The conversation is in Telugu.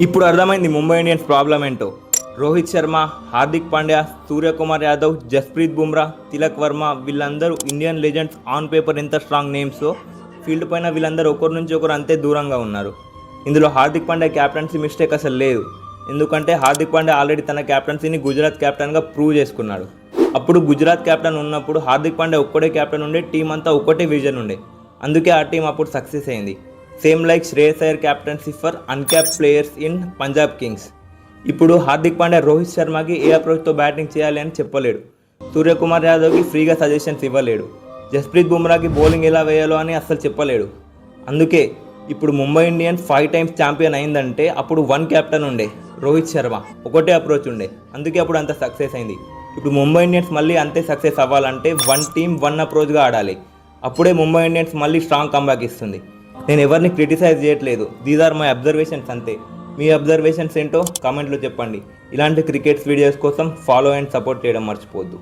ఇప్పుడు అర్థమైంది ముంబై ఇండియన్స్ ప్రాబ్లం ఏంటో. రోహిత్ శర్మ, హార్దిక్ పాండ్యా, సూర్యకుమార్ యాదవ్, జస్ప్రీత్ బుమ్రా, తిలక్ వర్మ వీళ్ళందరూ ఇండియన్ లెజెండ్స్. ఆన్ పేపర్ ఎంత స్ట్రాంగ్ నేమ్స్, ఫీల్డ్ పైన వీళ్ళందరూ ఒకరి నుంచి ఒకరు అంతే దూరంగా ఉన్నారు. ఇందులో హార్దిక్ పాండ్యా క్యాప్టెన్సీ మిస్టేక్ అసలు లేదు. ఎందుకంటే హార్దిక్ పాండ్యా ఆల్రెడీ తన క్యాప్టెన్సీని గుజరాత్ క్యాప్టెన్గా ప్రూవ్ చేసుకున్నాడు. అప్పుడు గుజరాత్ క్యాప్టెన్ ఉన్నప్పుడు హార్దిక్ పాండ్యా ఒక్కడే క్యాప్టెన్ ఉండే, టీం అంతా ఒక్కటే విజన్ ఉండే. అందుకే ఆ టీం అప్పుడు సక్సెస్ అయింది. Same like Shreyas Iyer captaincy for uncapped players in Punjab Kings. ఇప్పుడు హార్దిక్ పాండ్యా రోహిత్ శర్మకి ఏ అప్రోచ్తో బ్యాటింగ్ చేయాలి అని చెప్పలేడు. సూర్యకుమార్ యాదవ్కి ఫ్రీగా సజెషన్స్ ఇవ్వలేడు. జస్ప్రీత్ బుమ్రాకి బౌలింగ్ ఎలా వేయాలో అని అస్సలు చెప్పలేడు. అందుకే ఇప్పుడు ముంబై ఇండియన్స్ 5 టైమ్స్ ఛాంపియన్ అయిందంటే అప్పుడు 1 క్యాప్టెన్ ఉండే, రోహిత్ శర్మ, ఒకటే అప్రోచ్ ఉండే. అందుకే అప్పుడు అంత సక్సెస్ అయింది. ఇప్పుడు ముంబై ఇండియన్స్ మళ్ళీ అంతే సక్సెస్ అవ్వాలంటే 1 టీమ్ 1 అప్రోచ్గా ఆడాలి. అప్పుడే ముంబై ఇండియన్స్ మళ్ళీ స్ట్రాంగ్ కంబ్యాక్ ఇస్తుంది. నేను ఎవరిని క్రిటిసైజ్ చేయట్లేదు, దీస్ ఆర్ మై అబ్జర్వేషన్స్ అంతే. మీ అబ్జర్వేషన్స్ ఏంటో కామెంట్లో చెప్పండి. ఇలాంటి క్రికెట్స్ వీడియోస్ కోసం ఫాలో అండ్ సపోర్ట్ చేయడం మర్చిపోవద్దు.